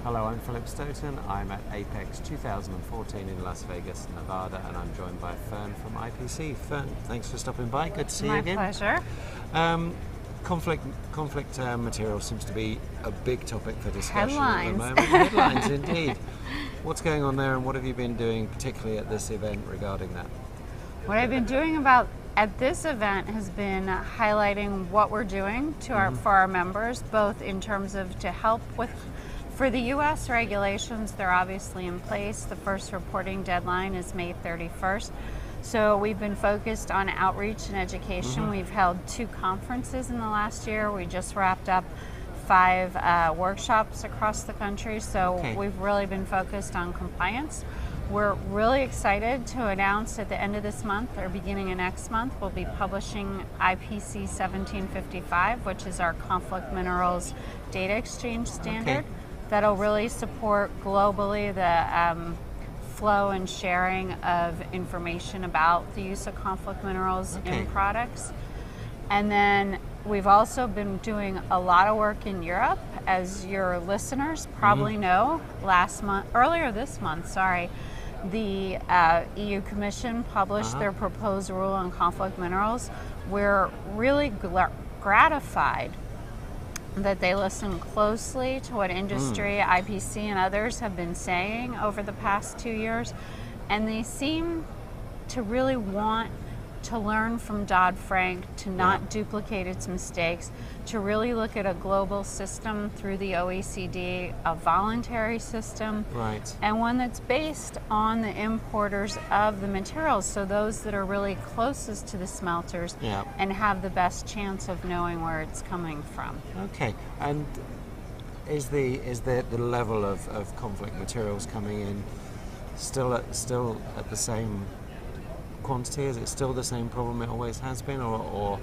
Hello, I'm Philip Stoten. I'm at Apex 2014 in Las Vegas, Nevada, and I'm joined by Fern from IPC. Fern, thanks for stopping by. Good to see you again. My pleasure. Conflict material seems to be a big topic for discussion Headlines. at the moment. Headlines, indeed. What's going on there, and what have you been doing, particularly at this event, regarding that? What I've been doing at this event has been highlighting what we're doing to for our members, both in terms of to help for the U.S. regulations. They're obviously in place. The first reporting deadline is May 31st. So we've been focused on outreach and education. We've held 2 conferences in the last year. We just wrapped up 5 workshops across the country. So we've really been focused on compliance. We're really excited to announce at the end of this month or beginning of next month, we'll be publishing IPC 1755, which is our conflict minerals data exchange standard. That'll really support globally the flow and sharing of information about the use of conflict minerals in products. And then we've also been doing a lot of work in Europe, as your listeners probably know. Earlier this month, the EU Commission published their proposed rule on conflict minerals. We're really gratified that they listen closely to what industry, IPC, and others have been saying over the past 2 years, and they seem to really want to learn from Dodd-Frank, to not duplicate its mistakes, to really look at a global system through the OECD, a voluntary system, and one that's based on the importers of the materials, so those that are really closest to the smelters and have the best chance of knowing where it's coming from. Okay, and is the level of conflict materials coming in still at the same quantity? Is it still the same problem it always has been, or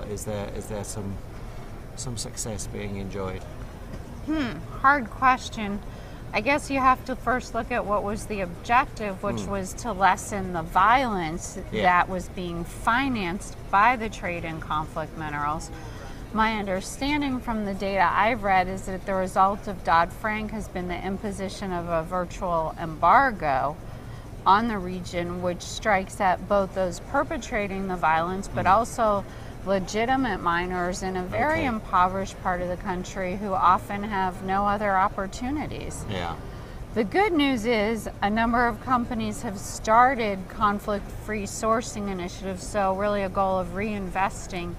is there some success being enjoyed? Hard question. I guess you have to first look at what was the objective, which was to lessen the violence that was being financed by the trade in conflict minerals. My understanding from the data I've read is that the result of Dodd-Frank has been the imposition of a virtual embargo on the region, which strikes at both those perpetrating the violence, but also legitimate miners in a very impoverished part of the country who often have no other opportunities. The good news is a number of companies have started conflict-free sourcing initiatives, so really a goal of reinvesting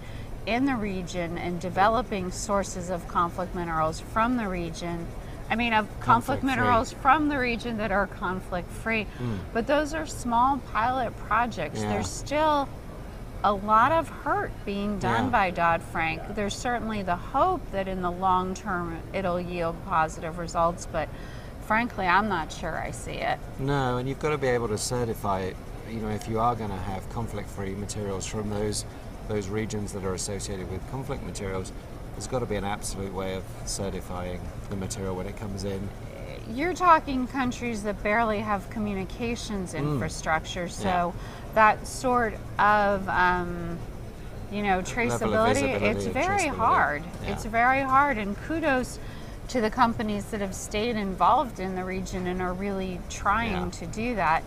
in the region and developing sources of conflict minerals from the region. Of conflict minerals from the region that are conflict-free. But those are small pilot projects. There's still a lot of hurt being done by Dodd-Frank. There's certainly the hope that in the long term it'll yield positive results, but frankly, I'm not sure I see it. No, and you've got to be able to certify, if you are going to have conflict-free materials from those regions that are associated with conflict materials, there's got to be an absolute way of certifying the material when it comes in. You're talking countries that barely have communications infrastructure, so that sort of traceability, it's very hard. It's very hard, and kudos to the companies that have stayed involved in the region and are really trying to do that.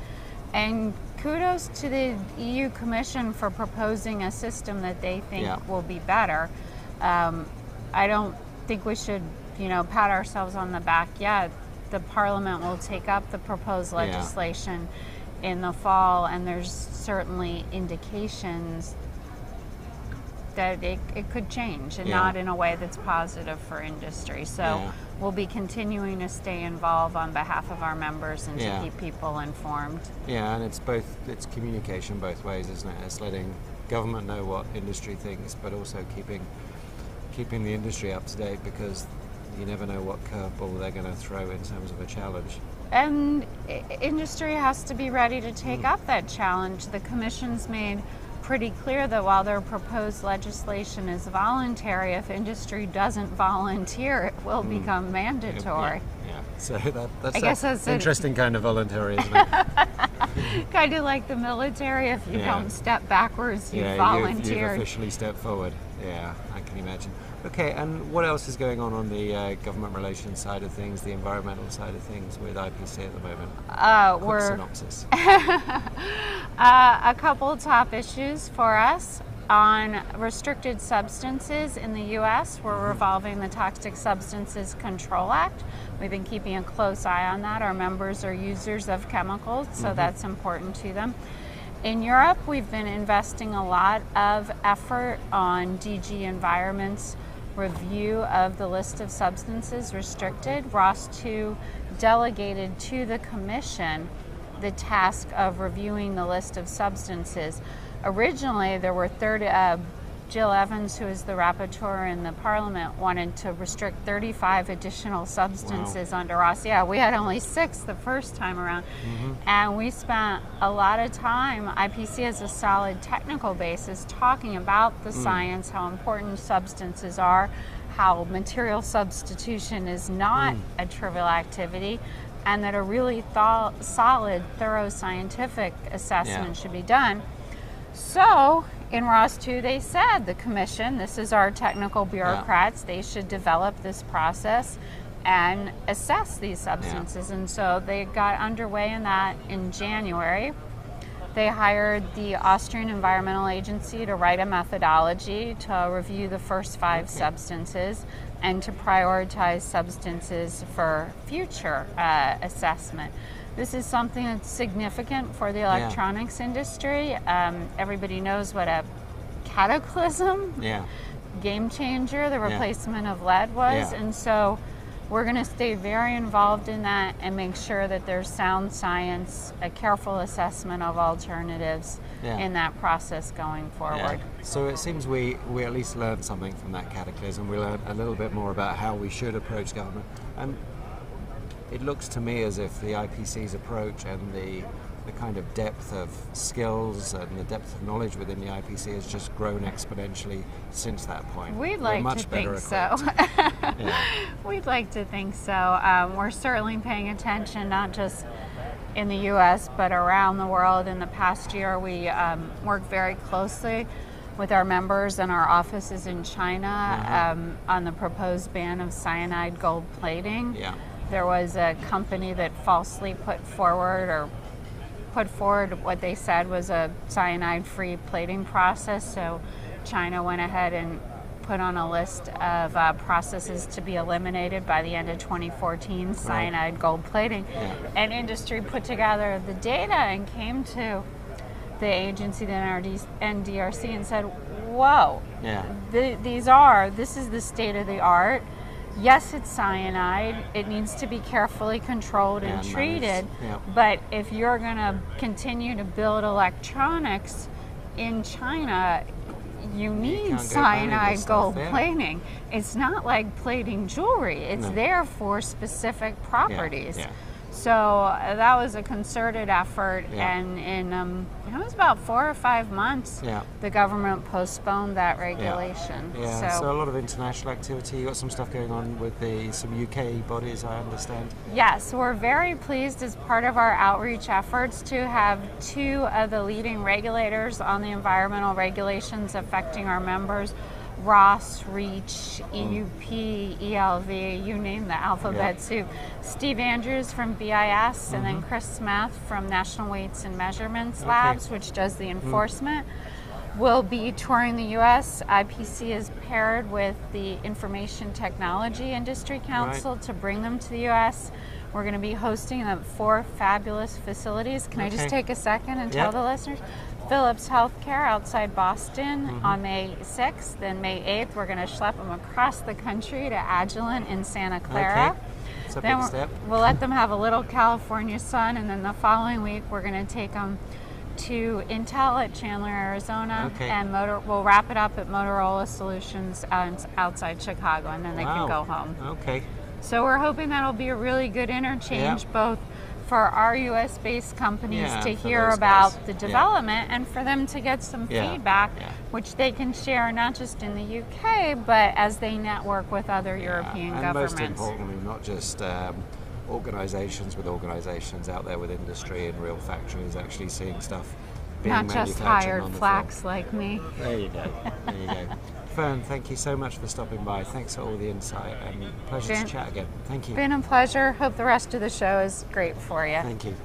And kudos to the EU Commission for proposing a system that they think will be better. I don't think we should, pat ourselves on the back yet. The Parliament will take up the proposed legislation in the fall, and there's certainly indications that it could change, and not in a way that's positive for industry. So we'll be continuing to stay involved on behalf of our members and to keep people informed. Yeah, and it's communication both ways, isn't it? It's letting government know what industry thinks, but also keeping the industry up to date, because you never know what curveball they're going to throw in terms of a challenge. And industry has to be ready to take up that challenge. The Commission's made pretty clear that while their proposed legislation is voluntary, if industry doesn't volunteer, it will become mandatory. So that's an interesting kind of voluntary, isn't it? Kind of like the military, if you don't step backwards, you volunteer. You've officially stepped forward. Yeah, I can imagine. Okay, and what else is going on the government relations side of things, the environmental side of things with IPC at the moment? Quick synopsis. A couple top issues for us. On restricted substances in the U.S., we're revolving the Toxic Substances Control Act. We've been keeping a close eye on that. Our members are users of chemicals, so that's important to them. In Europe, we've been investing a lot of effort on DG Environment's review of the list of substances restricted. ROS 2 delegated to the Commission the task of reviewing the list of substances. Originally, there were Jill Evans, who is the rapporteur in the Parliament, wanted to restrict 35 additional substances under ROS. Yeah, we had only 6 the first time around. And we spent a lot of time, IPC has a solid technical basis, talking about the science, how important substances are, how material substitution is not a trivial activity, and that a really solid, thorough scientific assessment should be done. So, in ROS 2, they said, the Commission, this is our technical bureaucrats, they should develop this process and assess these substances. And so they got underway in that in January. They hired the Austrian Environmental Agency to write a methodology to review the first 5 substances and to prioritize substances for future assessment. This is something that's significant for the electronics industry. Everybody knows what a cataclysm, game changer, the replacement of lead was. And so we're going to stay very involved in that and make sure that there's sound science, a careful assessment of alternatives in that process going forward. So it seems we at least learned something from that cataclysm. We learned a little bit more about how we should approach government. And it looks to me as if the IPC's approach and the kind of depth of skills and the depth of knowledge within the IPC has just grown exponentially since that point. We'd like to think so. We'd like to think so. We're certainly paying attention, not just in the U.S., but around the world. In the past year, we worked very closely with our members and our offices in China on the proposed ban of cyanide gold plating. There was a company that falsely put forward what they said was a cyanide-free plating process. So China went ahead and put on a list of processes to be eliminated by the end of 2014, cyanide gold plating. And industry put together the data and came to the agency, the NDRC, and said, whoa, this is the state of the art. Yes, it's cyanide. It needs to be carefully controlled and treated. But if you're going to continue to build electronics in China, you need cyanide gold plating. It's not like plating jewelry. It's there for specific properties. So that was a concerted effort, and in it was about 4 or 5 months, the government postponed that regulation. So a lot of international activity. You got some stuff going on with some UK bodies, I understand. Yes, we're very pleased as part of our outreach efforts to have 2 of the leading regulators on the environmental regulations affecting our members. ROS, REACH, EUP, ELV, you name the alphabet soup. Steve Andrews from BIS, and then Chris Smith from National Weights and Measurements Labs, which does the enforcement, will be touring the U.S. IPC is paired with the Information Technology Industry Council to bring them to the U.S. We're going to be hosting them at 4 fabulous facilities. Can I just take a second and tell the listeners? Philips Healthcare outside Boston on May 6th. Then May 8th, we're going to schlep them across the country to Agilent in Santa Clara. It's a big step. We'll let them have a little California sun, and then the following week, we're going to take them to Intel at Chandler, Arizona, and we'll wrap it up at Motorola Solutions outside Chicago, and then they can go home. So we're hoping that'll be a really good interchange, both for our U.S.-based companies to hear about the development and for them to get some feedback, which they can share not just in the U.K., but as they network with other European governments. And most importantly, not just organizations with organizations out there with industry and real factories actually seeing stuff being not just manufactured hired on the flacks floor. like me. There you go. There you go. Fern, thank you so much for stopping by. Thanks for all the insight, and pleasure to chat again. Thank you. Been a pleasure. Hope the rest of the show is great for you. Thank you.